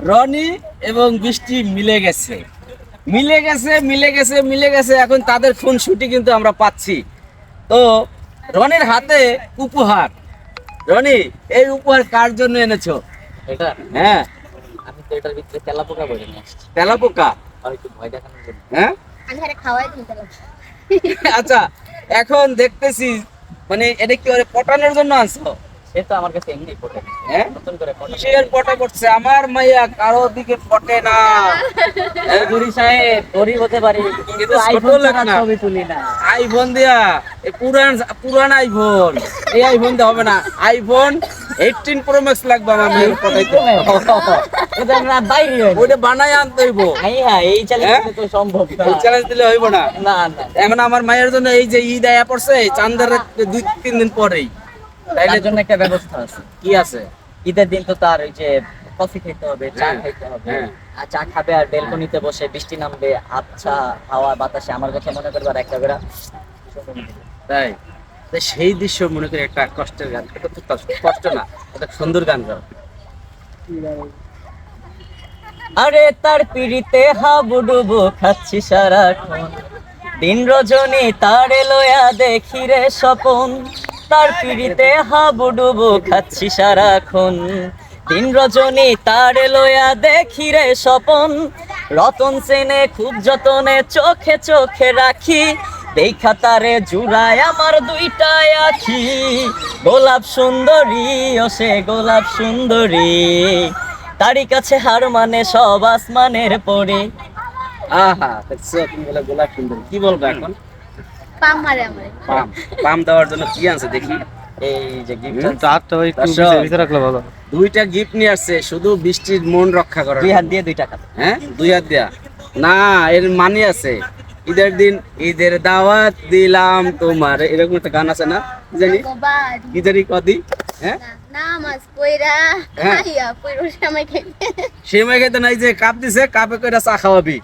রনি এবং বৃষ্টি মিলে গেছে, মিলে গেছে, মিলে গেছে, মিলে গেছে। এখন তাদের ফোন শুটি কিন্তু আমরা পাচ্ছি। তো রনির হাতে উপহার। রনি, এই উপহার কার জন্য এনেছো? এটা হ্যাঁ, আমি তো এটার ভিতরে তেলাপোকা বলে নিয়ে আসছি। তেলাপোকা। আর একটু ভয় দেখানোর জন্য। হ্যাঁ, আমি আরে খাওয়াই দিই তাহলে। আচ্ছা, এখন দেখতেছি মানে এটা কি ওরে পটানোর জন্য আনছো? সে তো আমার কাছে এমনি পটে। হ্যাঁ, নতুন করে পটে। কিসের পটা পড়ছে? আমার মাইয়া কারো দিকে পটে না। গুরি সাহেব গরিব হতে পারি কিন্তু ছোট আইফোন লোক ছাড়া না। ছবি তুলি না। আইফোন দিয়া এই পুরান আইফোন, এই আইফোন দিয়ে হবে না। আইফোন 18 প্রো ম্যাক্স লাগবে আমার মেয়ের পটাইতে। এটা আমরা বাইরে হই। ওইটা বানাই আনতে হইব। এই চ্যালেঞ্জ তো সম্ভব না। এই চ্যালেঞ্জ দিলে হইব না। না না। এখন আমার মায়ের জন্য এই যে ঈদ আয়া পড়ছে, চাঁদের 2-3 দিন পরেই, তাইলে তার জন্য একটা ব্যবস্থা আছে। কি আছে? ঈদের দিন তো তার ওই যে কফি খেতে হবে, চা হ্যাঁ, খাইতে হবে। হ্যাঁ। আর চা খাবে আর বেলকনিতে বসে বৃষ্টি নামবে, আচ্ছা হাওয়া বাতাসে আমার কথা মনে করবে আর একটা বেড়া। তাই তো সেই দৃশ্য মনে করি একটা কষ্টের গান। এটা তো কষ্ট না, এটা সুন্দর গান গাও। আরে তার পিড়িতে হাবুডুবু খাচ্ছি সারাক্ষণ, দিন রজনী তারে লয়া দেখি রে স্বপন। তার পিড়িতে হাবুডুবু খাচ্ছি সারাক্ষণ, দিন রজনী তারে লয়া দেখি রে স্বপন। রতন সেনে খুব যতনে চোখে চোখে রাখি, দেখা তারে জুড়ায় আমার দুইটাই আখি। গোলাপ সুন্দরী ও সে গোলাপ সুন্দরী, তারই কাছে হার মানে সব আসমানের পরে। আহা, দেখছো তুমি বলে গোলাপ সুন্দর। কি বলবো এখন? পাম মারে আমারে। পাম, পাম দেওয়ার জন্য কি আনছে দেখি। এই যে গিফট দুইটা গিফট নিয়ে আসছে শুধু বৃষ্টির মন রক্ষা করার দুই হাত জন্য। দিয়ে 2 টাকা। হ্যাঁ, 2 হাত দেয়া না, এর মানে আছে। ঈদের দিন ঈদের দাওয়াত দিলাম তোমার, এরকম একটা গান আছে না? কি জানি, গোবাদ। কি জানি কদি। হ্যাঁ, নামাজ পয়রা হ্যাঁ। আইয়া পয়রো সময় খেতে। সেমাই খেতে নাই যে কাপ দিছে, কাপে কইরা চা খাওয়াবি।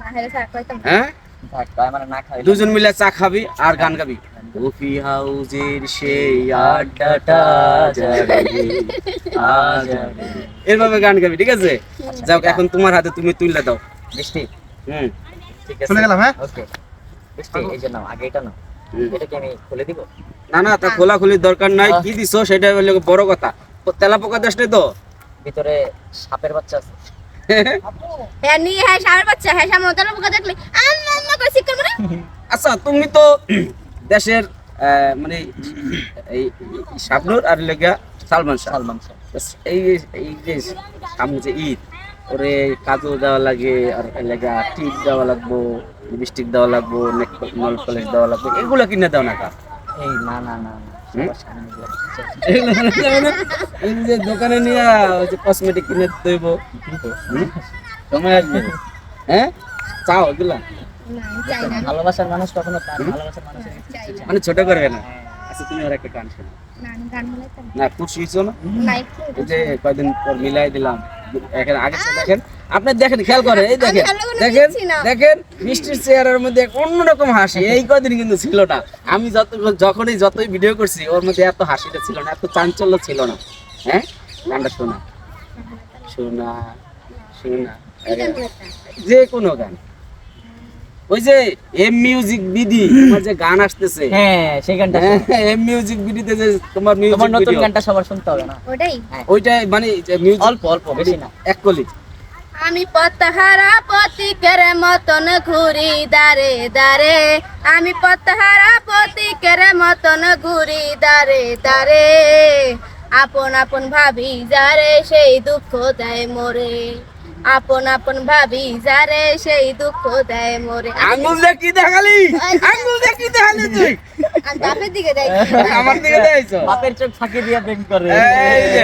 না হেরে স্যার কইতাম। হ্যাঁ, থাক ভাই আমার না খাই। দুজন মিলে চা খাবি আর গান গাবি। কফি হাউজের সেই আড্ডাটা যাবে আজ যাবে। এভাবে গান গাবি, ঠিক আছে? যাও, এখন তোমার হাতে, তুমি তুলে দাও। বৃষ্টি হুম, ঠিক আছে চলে গেলাম, হ্যাঁ? ওকে বৃষ্টি এই যে নাও, আগে এটা নাও। হুম। এটা কি আমি খুলে দিব? না না, তা খোলাখুলির দরকার নাই। কি দিছো সেটা হলো বড় কথা। তেলা পোকা দেশ নাই তো? ভিতরে সাপের বাচ্চা আছে। হ্যাঁ নি হ্যাঁ সামনে বাচ্চা হ্যাঁ সামনে ওটা পোকা দেখলি আম্মা আম্মা করে শিক্ষা করে। আচ্ছা, তুমি তো দেশের মানে এই শাবনূর আর লেগা সালমান শাহ। সালমান শাহ। এই এই যে সামনে যে ঈদ, ওরে কাজল দেওয়া লাগে, আর লেগা টিপ দেওয়া লাগবো, লিপস্টিক দেওয়া লাগবো, নেল পলিশ দেওয়া লাগবো, এগুলো কিনে দাও না কা? এই না না না না, হুম? সবার সামনে দিয়ে আসছে। এগুলো কিনে দাও না? এই যে দোকানে নিয়ে ওই যে কসমেটিক কিনে দেব, সময় আসবে। হ্যাঁ, চাও এগুলা? না চাই না ভালোবাসার মানুষ কখনো তার ভালোবাসার মানুষের চাই না। মানে ছোট করবে না। আচ্ছা, তুমি আর একটা গান শোনো না আমি গান বলাইতাম না, খুশি হয়েছো না? না একটু এই যে কয়দিন পর মিলাই দিলাম। এখানে আগে সে দেখেন, আপনি দেখেন, খেয়াল করেন, এই দেখেন, আমি ভালো করে দেখেন, দেখছি না। দেখেন বৃষ্টির চেহারার মধ্যে এক অন্যরকম হাসি। এই কয়দিন কিন্তু ছিল না। আমি যতই ভিডিও করছি, ওর মধ্যে এত হাসিটা ছিল না, এত চাঞ্চল্য ছিল না। হ্যাঁ, গানটা শোনা শোনা শোনা, কি গান বলাইতাম? যে কোনো গান। ওই যে এম মিউজিক বিডি, তোমার যে গান আসতেছে, হ্যাঁ সেই গানটা হ্যাঁ, এম মিউজিক বিডিতে যে তোমার মিউজিক তোমার নতুন ভিডিও, গানটা সবার শুনতে হবে না। ওটাই ওইটা মানে মিউজিক অল্প অল্প বেশি না। এক কলি। আমি পথহারা পথিকের মতন ঘুরি দারে দারে, আমি পথহারা পথিকের মতন ঘুরি দারে দারে, আপন আপন ভাবি যারে সেই দুঃখ দেয় মোরে, আপন আপন ভাবি যারে সেই দুঃখ দেয় মোরে। আঙ্গুল দিয়ে কি দেখালি? আঙ্গুল দিয়ে কি দেখালি তুই? আমি বাপের দিকে যাই। আমার দিকে দেখাইছো? বাপের চোখ ফাঁকি দিয়ে প্রেম করে। এই যে